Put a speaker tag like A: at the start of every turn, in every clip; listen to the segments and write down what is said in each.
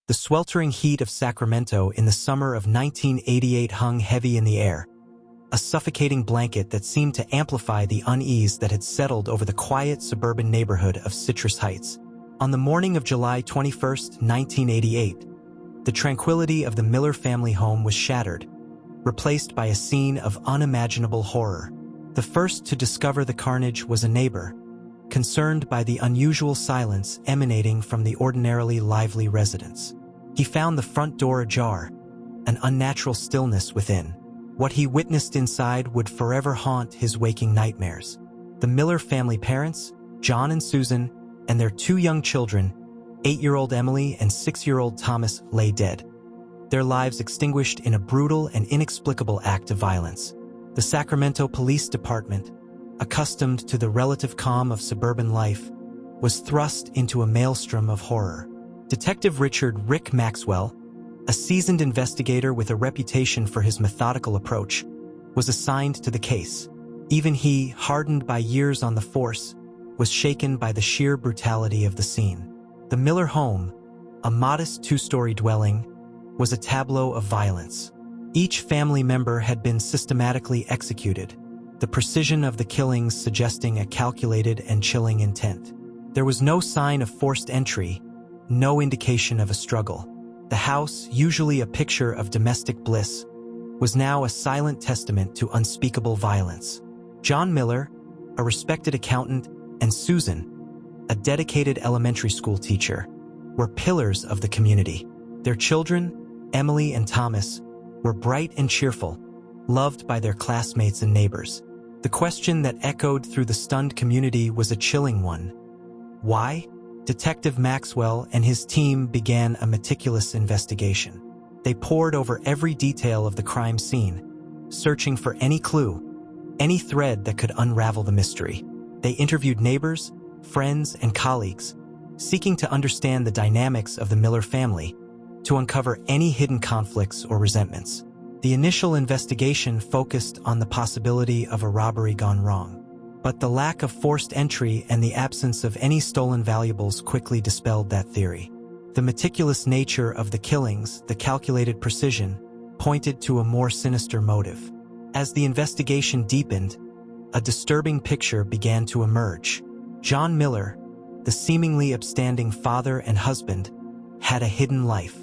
A: The sweltering heat of Sacramento in the summer of 1988 hung heavy in the air, a suffocating blanket that seemed to amplify the unease that had settled over the quiet suburban neighborhood of Citrus Heights. On the morning of July 21, 1988, the tranquility of the Miller family home was shattered, replaced by a scene of unimaginable horror. The first to discover the carnage was a neighbor, concerned by the unusual silence emanating from the ordinarily lively residence. He found the front door ajar, an unnatural stillness within. What he witnessed inside would forever haunt his waking nightmares. The Miller family parents, John and Susan, and their two young children, 8-year-old Emily and 6-year-old Thomas, lay dead, their lives extinguished in a brutal and inexplicable act of violence. The Sacramento Police Department, accustomed to the relative calm of suburban life, was thrust into a maelstrom of horror. Detective Richard "Rick" Maxwell, a seasoned investigator with a reputation for his methodical approach, was assigned to the case. Even he, hardened by years on the force, was shaken by the sheer brutality of the scene. The Miller home, a modest 2-story dwelling, was a tableau of violence. Each family member had been systematically executed, the precision of the killings suggesting a calculated and chilling intent. There was no sign of forced entry, no indication of a struggle. The house, usually a picture of domestic bliss, was now a silent testament to unspeakable violence. John Miller, a respected accountant, and Susan, a dedicated elementary school teacher, were pillars of the community. Their children, Emily and Thomas, were bright and cheerful, loved by their classmates and neighbors. The question that echoed through the stunned community was a chilling one. Why? Detective Maxwell and his team began a meticulous investigation. They pored over every detail of the crime scene, searching for any clue, any thread that could unravel the mystery. They interviewed neighbors, friends, and colleagues, seeking to understand the dynamics of the Miller family, to uncover any hidden conflicts or resentments. The initial investigation focused on the possibility of a robbery gone wrong, but the lack of forced entry and the absence of any stolen valuables quickly dispelled that theory. The meticulous nature of the killings, the calculated precision, pointed to a more sinister motive. As the investigation deepened, a disturbing picture began to emerge. John Miller, the seemingly upstanding father and husband, had a hidden life.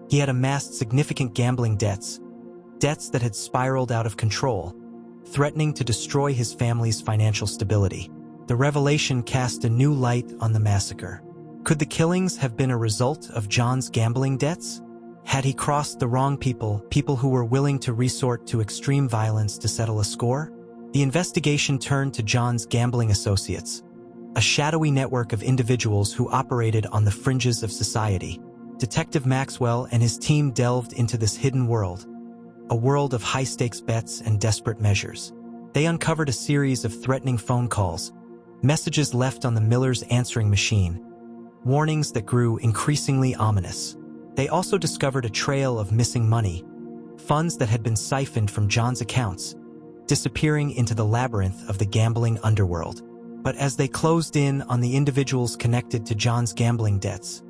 A: He had amassed significant gambling debts that had spiraled out of control, threatening to destroy his family's financial stability. The revelation cast a new light on the massacre. Could the killings have been a result of John's gambling debts? Had he crossed the wrong people who were willing to resort to extreme violence to settle a score? The investigation turned to John's gambling associates, a shadowy network of individuals who operated on the fringes of society. Detective Maxwell and his team delved into this hidden world, a world of high-stakes bets and desperate measures. They uncovered a series of threatening phone calls, messages left on the Millers' answering machine, warnings that grew increasingly ominous. They also discovered a trail of missing money, funds that had been siphoned from John's accounts, disappearing into the labyrinth of the gambling underworld. But as they closed in on the individuals connected to John's gambling debts,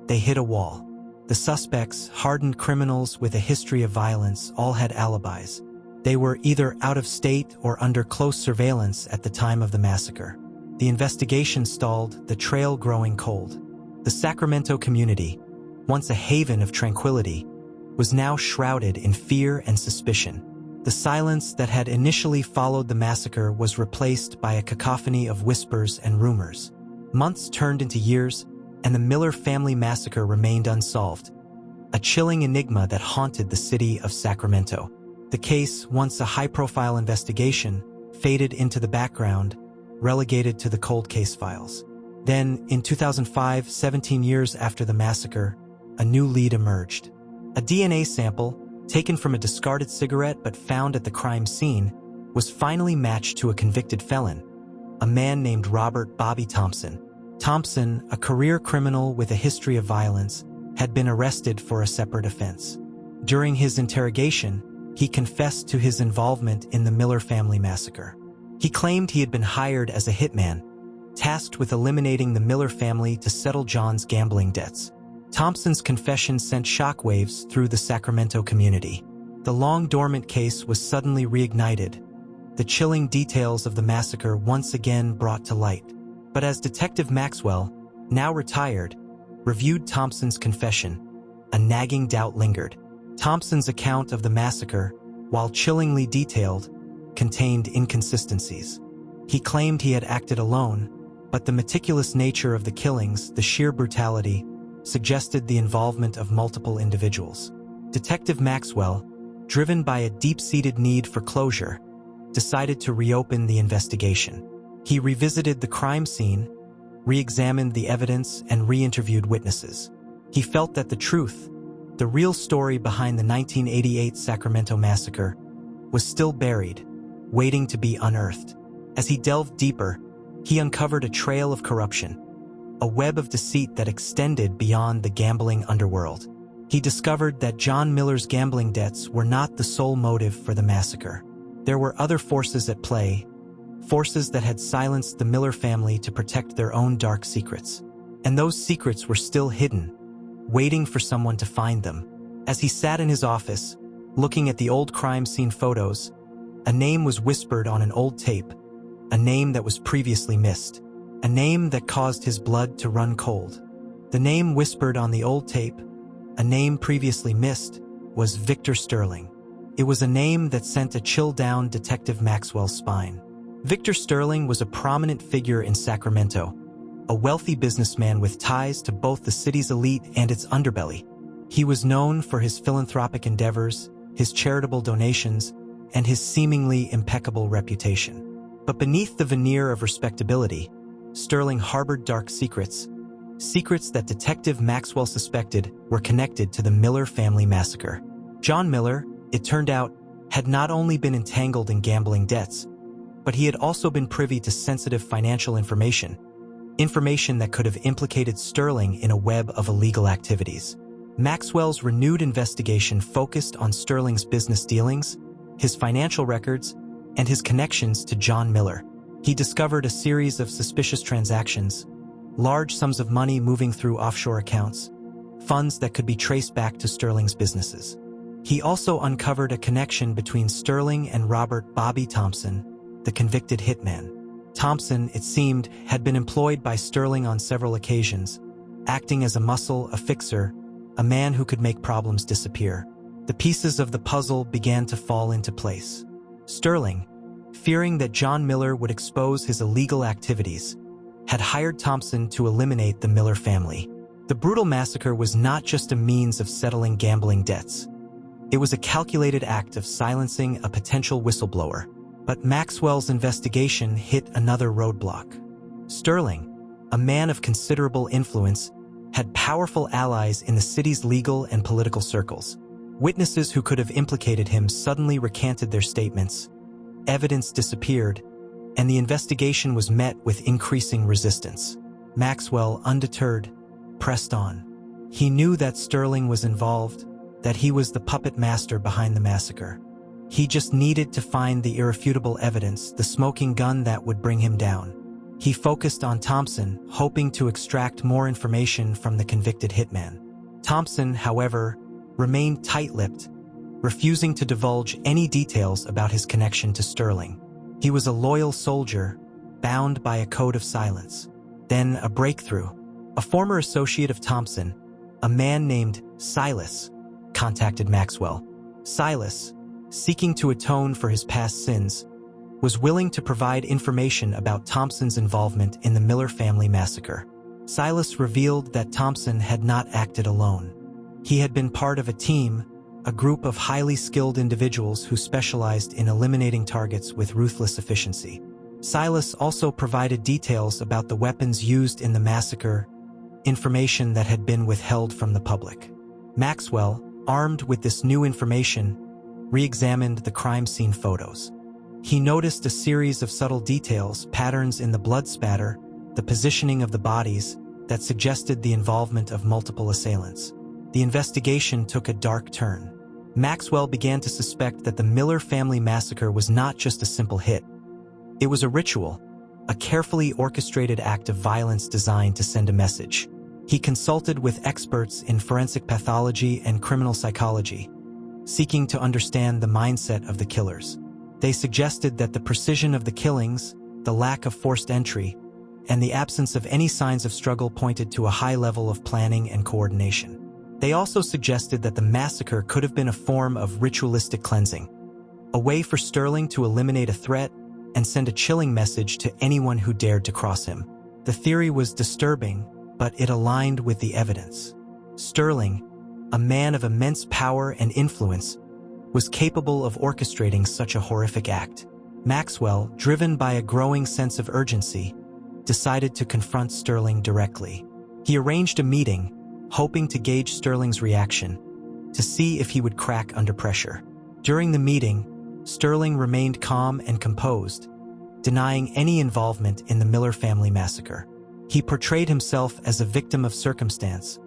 A: they hit a wall. The suspects, hardened criminals with a history of violence, all had alibis. They were either out of state or under close surveillance at the time of the massacre. The investigation stalled, the trail growing cold. The Sacramento community, once a haven of tranquility, was now shrouded in fear and suspicion. The silence that had initially followed the massacre was replaced by a cacophony of whispers and rumors. Months turned into years, and the Miller family massacre remained unsolved, a chilling enigma that haunted the city of Sacramento. The case, once a high-profile investigation, faded into the background, relegated to the cold case files. Then, in 2005, 17 years after the massacre, a new lead emerged. A DNA sample, taken from a discarded cigarette but found at the crime scene, was finally matched to a convicted felon, a man named Robert "Bobby" Thompson. Thompson, a career criminal with a history of violence, had been arrested for a separate offense. During his interrogation, he confessed to his involvement in the Miller family massacre. He claimed he had been hired as a hitman, tasked with eliminating the Miller family to settle John's gambling debts. Thompson's confession sent shockwaves through the Sacramento community. The long-dormant case was suddenly reignited, the chilling details of the massacre once again brought to light. But as Detective Maxwell, now retired, reviewed Thompson's confession, a nagging doubt lingered. Thompson's account of the massacre, while chillingly detailed, contained inconsistencies. He claimed he had acted alone, but the meticulous nature of the killings, the sheer brutality, suggested the involvement of multiple individuals. Detective Maxwell, driven by a deep-seated need for closure, decided to reopen the investigation. He revisited the crime scene, re-examined the evidence, and re-interviewed witnesses. He felt that the truth, the real story behind the 1988 Sacramento Massacre, was still buried, waiting to be unearthed. As he delved deeper, he uncovered a trail of corruption, a web of deceit that extended beyond the gambling underworld. He discovered that John Miller's gambling debts were not the sole motive for the massacre. There were other forces at play, forces that had silenced the Miller family to protect their own dark secrets. And those secrets were still hidden, waiting for someone to find them. As he sat in his office, looking at the old crime scene photos, a name was whispered on an old tape, a name that was previously missed, a name that caused his blood to run cold. The name whispered on the old tape, a name previously missed, was Victor Sterling. It was a name that sent a chill down Detective Maxwell's spine. Victor Sterling was a prominent figure in Sacramento, a wealthy businessman with ties to both the city's elite and its underbelly. He was known for his philanthropic endeavors, his charitable donations, and his seemingly impeccable reputation. But beneath the veneer of respectability, Sterling harbored dark secrets, secrets that Detective Maxwell suspected were connected to the Miller family massacre. John Miller, it turned out, had not only been entangled in gambling debts, but he had also been privy to sensitive financial information that could have implicated Sterling in a web of illegal activities. Maxwell's renewed investigation focused on Sterling's business dealings, his financial records, and his connections to John Miller. He discovered a series of suspicious transactions, large sums of money moving through offshore accounts, funds that could be traced back to Sterling's businesses. He also uncovered a connection between Sterling and Robert "Bobby" Thompson, the convicted hitman. Thompson, it seemed, had been employed by Sterling on several occasions, acting as a muscle, a fixer, a man who could make problems disappear. The pieces of the puzzle began to fall into place. Sterling, fearing that John Miller would expose his illegal activities, had hired Thompson to eliminate the Miller family. The brutal massacre was not just a means of settling gambling debts. It was a calculated act of silencing a potential whistleblower. But Maxwell's investigation hit another roadblock. Sterling, a man of considerable influence, had powerful allies in the city's legal and political circles. Witnesses who could have implicated him suddenly recanted their statements, evidence disappeared, and the investigation was met with increasing resistance. Maxwell, undeterred, pressed on. He knew that Sterling was involved, that he was the puppet master behind the massacre. He just needed to find the irrefutable evidence, the smoking gun that would bring him down. He focused on Thompson, hoping to extract more information from the convicted hitman. Thompson, however, remained tight-lipped, refusing to divulge any details about his connection to Sterling. He was a loyal soldier, bound by a code of silence. Then a breakthrough. A former associate of Thompson, a man named Silas, contacted Maxwell. Silas, seeking to atone for his past sins, was willing to provide information about Thompson's involvement in the Miller family massacre. Silas revealed that Thompson had not acted alone. He had been part of a team, a group of highly skilled individuals who specialized in eliminating targets with ruthless efficiency. Silas also provided details about the weapons used in the massacre, information that had been withheld from the public. Maxwell, armed with this new information, re-examined the crime scene photos. He noticed a series of subtle details, patterns in the blood spatter, the positioning of the bodies, that suggested the involvement of multiple assailants. The investigation took a dark turn. Maxwell began to suspect that the Miller family massacre was not just a simple hit. It was a ritual, a carefully orchestrated act of violence designed to send a message. He consulted with experts in forensic pathology and criminal psychology, seeking to understand the mindset of the killers. They suggested that the precision of the killings, the lack of forced entry, and the absence of any signs of struggle pointed to a high level of planning and coordination. They also suggested that the massacre could have been a form of ritualistic cleansing, a way for Sterling to eliminate a threat and send a chilling message to anyone who dared to cross him. The theory was disturbing, but it aligned with the evidence. Sterling, a man of immense power and influence, was capable of orchestrating such a horrific act. Maxwell, driven by a growing sense of urgency, decided to confront Sterling directly. He arranged a meeting, hoping to gauge Sterling's reaction, to see if he would crack under pressure. During the meeting, Sterling remained calm and composed, denying any involvement in the Miller family massacre. He portrayed himself as a victim of circumstance,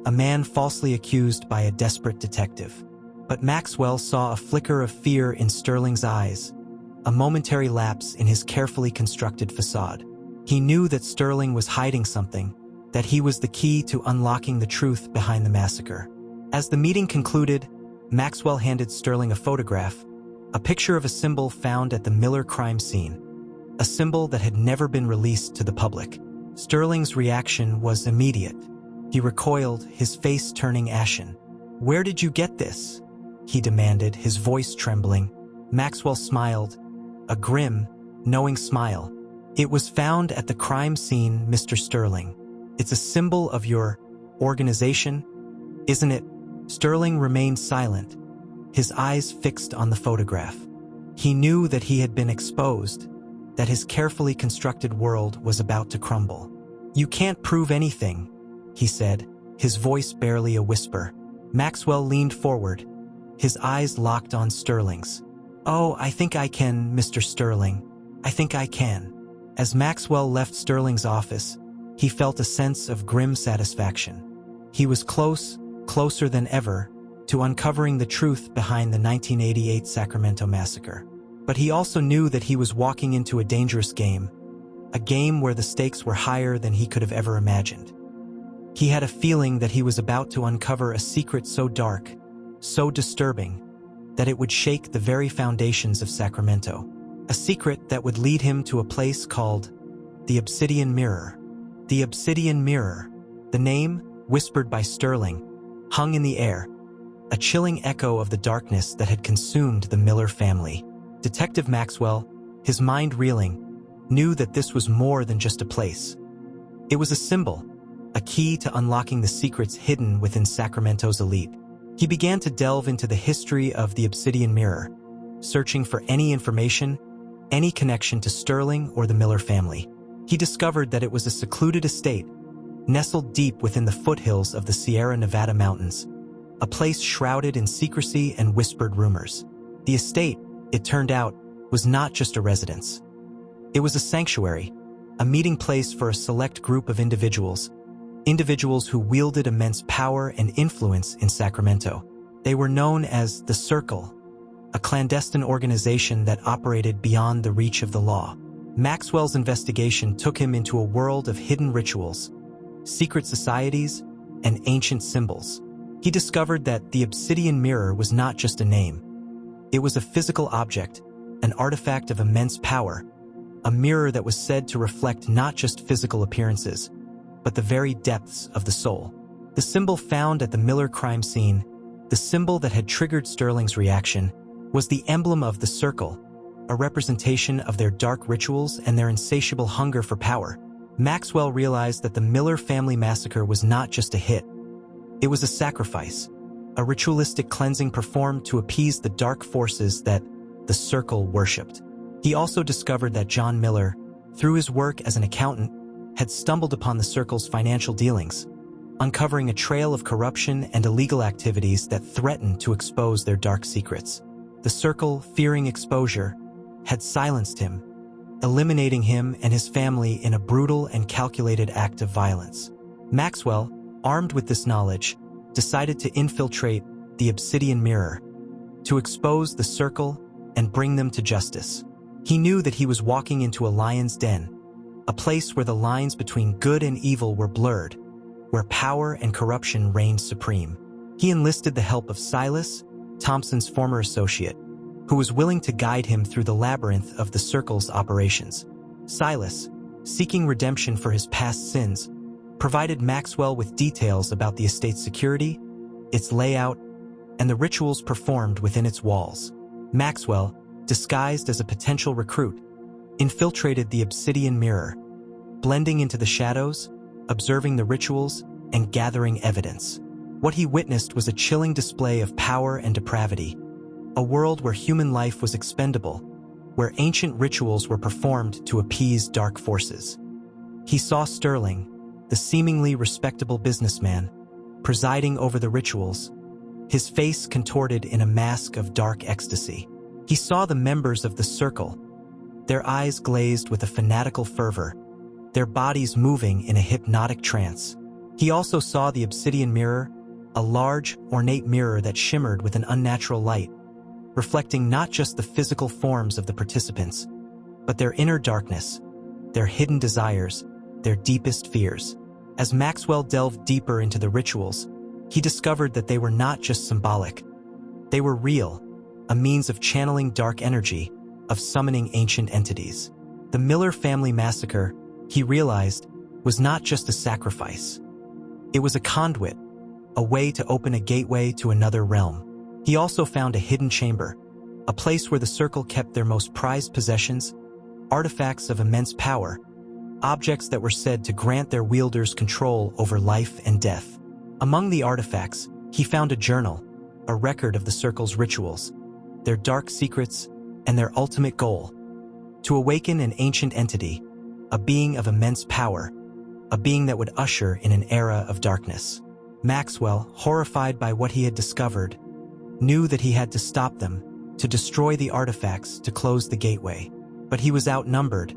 A: a man falsely accused by a desperate detective. But Maxwell saw a flicker of fear in Sterling's eyes, a momentary lapse in his carefully constructed facade. He knew that Sterling was hiding something, that he was the key to unlocking the truth behind the massacre. As the meeting concluded, Maxwell handed Sterling a photograph, a picture of a symbol found at the Miller crime scene, a symbol that had never been released to the public. Sterling's reaction was immediate. He recoiled, his face turning ashen. "Where did you get this?" he demanded, his voice trembling. Maxwell smiled, a grim, knowing smile. "It was found at the crime scene, Mr. Sterling. It's a symbol of your organization, isn't it?" Sterling remained silent, his eyes fixed on the photograph. He knew that he had been exposed, that his carefully constructed world was about to crumble. "You can't prove anything," he said, his voice barely a whisper. Maxwell leaned forward, his eyes locked on Sterling's. "Oh, I think I can, Mr. Sterling. I think I can." As Maxwell left Sterling's office, he felt a sense of grim satisfaction. He was closer than ever, to uncovering the truth behind the 1988 Sacramento Massacre. But he also knew that he was walking into a dangerous game, a game where the stakes were higher than he could have ever imagined. He had a feeling that he was about to uncover a secret so dark, so disturbing, that it would shake the very foundations of Sacramento. A secret that would lead him to a place called the Obsidian Mirror. The Obsidian Mirror, the name, whispered by Sterling, hung in the air, a chilling echo of the darkness that had consumed the Miller family. Detective Maxwell, his mind reeling, knew that this was more than just a place. It was a symbol, a key to unlocking the secrets hidden within Sacramento's elite. He began to delve into the history of the Obsidian Mirror, searching for any information, any connection to Sterling or the Miller family. He discovered that it was a secluded estate, nestled deep within the foothills of the Sierra Nevada mountains, a place shrouded in secrecy and whispered rumors. The estate, it turned out, was not just a residence. It was a sanctuary, a meeting place for a select group of individuals who wielded immense power and influence in Sacramento. They were known as the Circle, a clandestine organization that operated beyond the reach of the law. Maxwell's investigation took him into a world of hidden rituals, secret societies, and ancient symbols. He discovered that the Obsidian Mirror was not just a name. It was a physical object, an artifact of immense power, a mirror that was said to reflect not just physical appearances, but the very depths of the soul. The symbol found at the Miller crime scene, the symbol that had triggered Sterling's reaction, was the emblem of the Circle, a representation of their dark rituals and their insatiable hunger for power. Maxwell realized that the Miller family massacre was not just a hit. It was a sacrifice, a ritualistic cleansing performed to appease the dark forces that the Circle worshipped. He also discovered that John Miller, through his work as an accountant, had stumbled upon the Circle's financial dealings, uncovering a trail of corruption and illegal activities that threatened to expose their dark secrets. The Circle, fearing exposure, had silenced him, eliminating him and his family in a brutal and calculated act of violence. Maxwell, armed with this knowledge, decided to infiltrate the Obsidian Mirror, to expose the Circle and bring them to justice. He knew that he was walking into a lion's den, a place where the lines between good and evil were blurred, where power and corruption reigned supreme. He enlisted the help of Silas, Thompson's former associate, who was willing to guide him through the labyrinth of the circle's operations. Silas, seeking redemption for his past sins, provided Maxwell with details about the estate's security, its layout, and the rituals performed within its walls. Maxwell, disguised as a potential recruit, infiltrated the obsidian mirror, blending into the shadows, observing the rituals, and gathering evidence. What he witnessed was a chilling display of power and depravity, a world where human life was expendable, where ancient rituals were performed to appease dark forces. He saw Sterling, the seemingly respectable businessman, presiding over the rituals, his face contorted in a mask of dark ecstasy. He saw the members of the circle, their eyes glazed with a fanatical fervor, their bodies moving in a hypnotic trance. He also saw the obsidian mirror, a large, ornate mirror that shimmered with an unnatural light, reflecting not just the physical forms of the participants, but their inner darkness, their hidden desires, their deepest fears. As Maxwell delved deeper into the rituals, he discovered that they were not just symbolic. They were real, a means of channeling dark energy, of summoning ancient entities. The Miller family massacre, he realized, was not just a sacrifice. It was a conduit, a way to open a gateway to another realm. He also found a hidden chamber, a place where the circle kept their most prized possessions, artifacts of immense power, objects that were said to grant their wielders control over life and death. Among the artifacts, he found a journal, a record of the circle's rituals, their dark secrets, and their ultimate goal: to awaken an ancient entity, a being of immense power, a being that would usher in an era of darkness. Maxwell, horrified by what he had discovered, knew that he had to stop them, to destroy the artifacts to close the gateway. But he was outnumbered,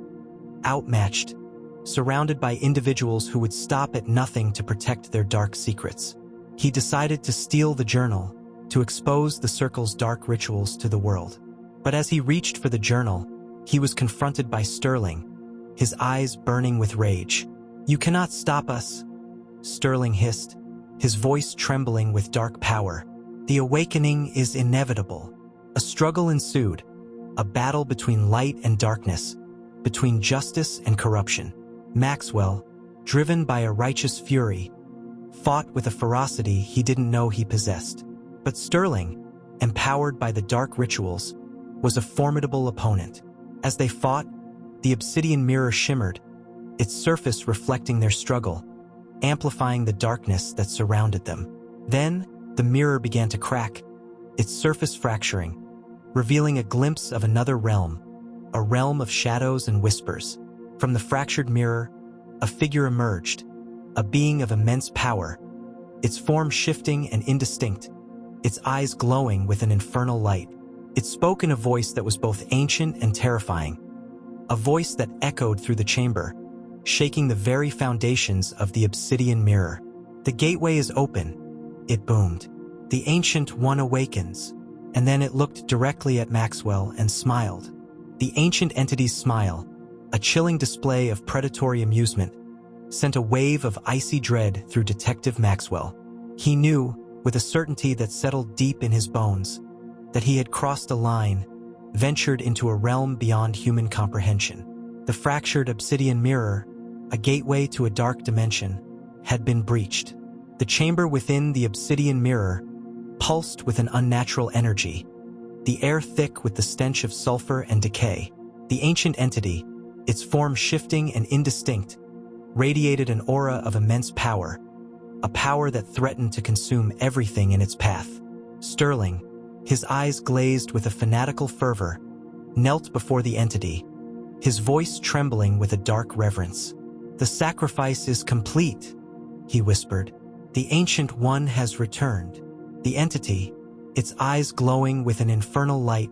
A: outmatched, surrounded by individuals who would stop at nothing to protect their dark secrets. He decided to steal the journal, to expose the circle's dark rituals to the world. But as he reached for the journal, he was confronted by Sterling, his eyes burning with rage. "You cannot stop us," Sterling hissed, his voice trembling with dark power. "The awakening is inevitable." A struggle ensued, a battle between light and darkness, between justice and corruption. Maxwell, driven by a righteous fury, fought with a ferocity he didn't know he possessed. But Sterling, empowered by the dark rituals, was a formidable opponent. As they fought, the obsidian mirror shimmered, its surface reflecting their struggle, amplifying the darkness that surrounded them. Then, the mirror began to crack, its surface fracturing, revealing a glimpse of another realm, a realm of shadows and whispers. From the fractured mirror, a figure emerged, a being of immense power, its form shifting and indistinct, its eyes glowing with an infernal light. It spoke in a voice that was both ancient and terrifying, a voice that echoed through the chamber, shaking the very foundations of the obsidian mirror. "The gateway is open," it boomed. "The Ancient One awakens." And then it looked directly at Maxwell and smiled. The ancient entity's smile, a chilling display of predatory amusement, sent a wave of icy dread through Detective Maxwell. He knew, with a certainty that settled deep in his bones, that he had crossed a line, ventured into a realm beyond human comprehension. The fractured obsidian mirror, a gateway to a dark dimension, had been breached. The chamber within the obsidian mirror pulsed with an unnatural energy, the air thick with the stench of sulfur and decay. The ancient entity, its form shifting and indistinct, radiated an aura of immense power, a power that threatened to consume everything in its path. Sterling, his eyes glazed with a fanatical fervor, knelt before the entity, his voice trembling with a dark reverence. "The sacrifice is complete," he whispered. "The Ancient One has returned." The entity, its eyes glowing with an infernal light,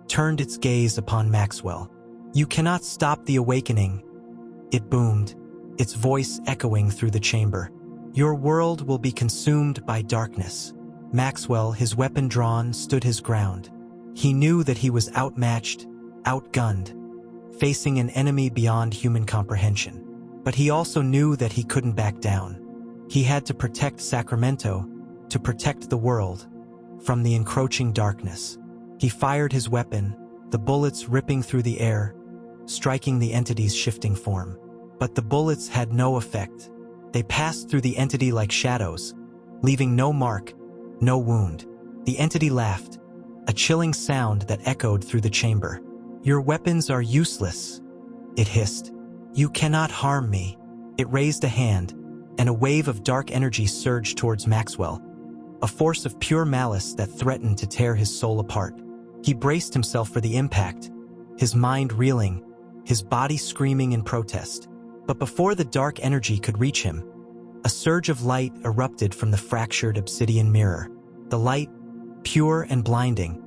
A: turned its gaze upon Maxwell. "You cannot stop the awakening," it boomed, its voice echoing through the chamber. "Your world will be consumed by darkness." Maxwell, his weapon drawn, stood his ground. He knew that he was outmatched, outgunned, facing an enemy beyond human comprehension. But he also knew that he couldn't back down. He had to protect Sacramento, to protect the world, from the encroaching darkness. He fired his weapon, the bullets ripping through the air, striking the entity's shifting form. But the bullets had no effect. They passed through the entity like shadows, leaving no mark, no wound. The entity laughed, a chilling sound that echoed through the chamber. "Your weapons are useless," it hissed. "You cannot harm me." It raised a hand, and a wave of dark energy surged towards Maxwell, a force of pure malice that threatened to tear his soul apart. He braced himself for the impact, his mind reeling, his body screaming in protest. But before the dark energy could reach him, a surge of light erupted from the fractured obsidian mirror. The light, pure and blinding,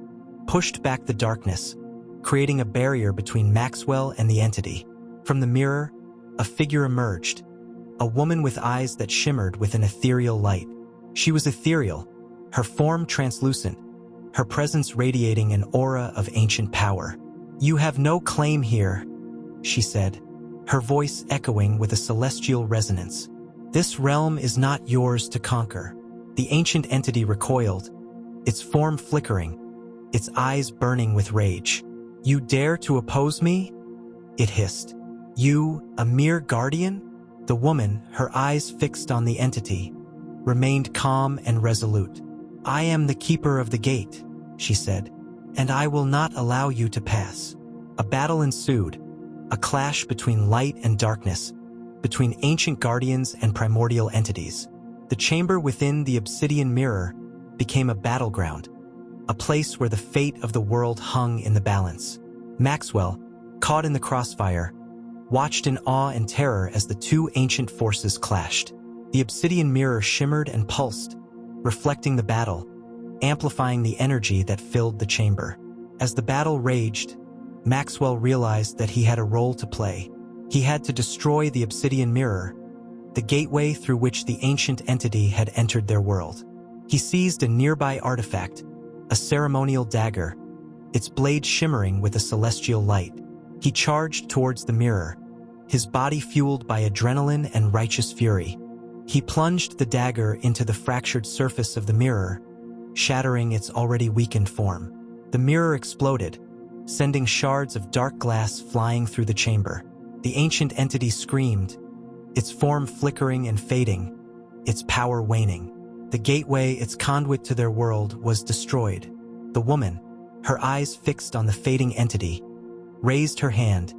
A: pushed back the darkness, creating a barrier between Maxwell and the entity. From the mirror, a figure emerged, a woman with eyes that shimmered with an ethereal light. She was ethereal, her form translucent, her presence radiating an aura of ancient power. "You have no claim here," she said, her voice echoing with a celestial resonance. "This realm is not yours to conquer." The ancient entity recoiled, its form flickering, its eyes burning with rage. "You dare to oppose me?" it hissed. "You, a mere guardian?" The woman, her eyes fixed on the entity, remained calm and resolute. "I am the keeper of the gate," she said, "and I will not allow you to pass." A battle ensued, a clash between light and darkness, between ancient guardians and primordial entities. The chamber within the obsidian mirror became a battleground, a place where the fate of the world hung in the balance. Maxwell, caught in the crossfire, watched in awe and terror as the two ancient forces clashed. The obsidian mirror shimmered and pulsed, reflecting the battle, amplifying the energy that filled the chamber. As the battle raged, Maxwell realized that he had a role to play. He had to destroy the obsidian mirror, the gateway through which the ancient entity had entered their world. He seized a nearby artifact, a ceremonial dagger, its blade shimmering with a celestial light. He charged towards the mirror, his body fueled by adrenaline and righteous fury. He plunged the dagger into the fractured surface of the mirror, shattering its already weakened form. The mirror exploded, sending shards of dark glass flying through the chamber. The ancient entity screamed, its form flickering and fading, its power waning. The gateway, its conduit to their world, was destroyed. The woman, her eyes fixed on the fading entity, raised her hand,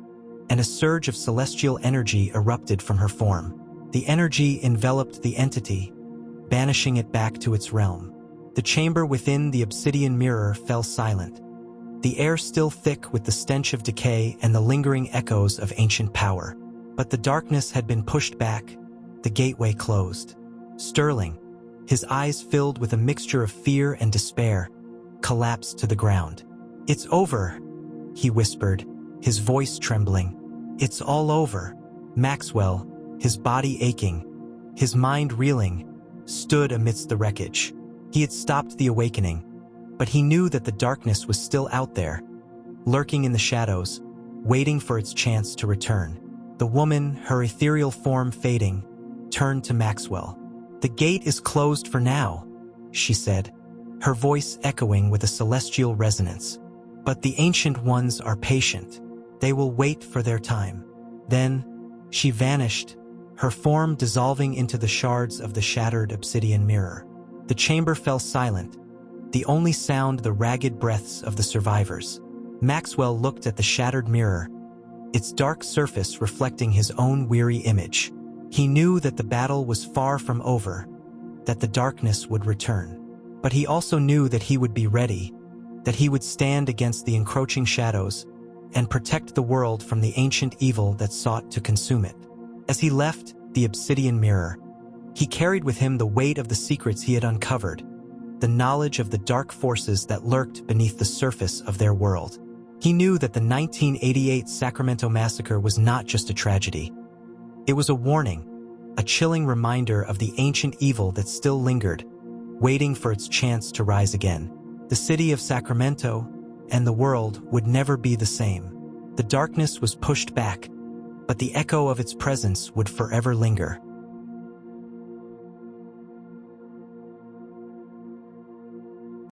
A: and a surge of celestial energy erupted from her form. The energy enveloped the entity, banishing it back to its realm. The chamber within the obsidian mirror fell silent, the air still thick with the stench of decay and the lingering echoes of ancient power. But the darkness had been pushed back, the gateway closed. Sterling, his eyes filled with a mixture of fear and despair, collapsed to the ground. "It's over," he whispered, his voice trembling. "It's all over." Maxwell, his body aching, his mind reeling, stood amidst the wreckage. He had stopped the awakening, but he knew that the darkness was still out there, lurking in the shadows, waiting for its chance to return. The woman, her ethereal form fading, turned to Maxwell. "The gate is closed for now," she said, her voice echoing with a celestial resonance. "But the ancient ones are patient. They will wait for their time." Then, she vanished, her form dissolving into the shards of the shattered obsidian mirror. The chamber fell silent, the only sound the ragged breaths of the survivors. Maxwell looked at the shattered mirror, its dark surface reflecting his own weary image. He knew that the battle was far from over, that the darkness would return. But he also knew that he would be ready, that he would stand against the encroaching shadows and protect the world from the ancient evil that sought to consume it. As he left the obsidian mirror, he carried with him the weight of the secrets he had uncovered, the knowledge of the dark forces that lurked beneath the surface of their world. He knew that the 1988 Sacramento Massacre was not just a tragedy. It was a warning, a chilling reminder of the ancient evil that still lingered, waiting for its chance to rise again. The city of Sacramento and the world would never be the same. The darkness was pushed back, but the echo of its presence would forever linger.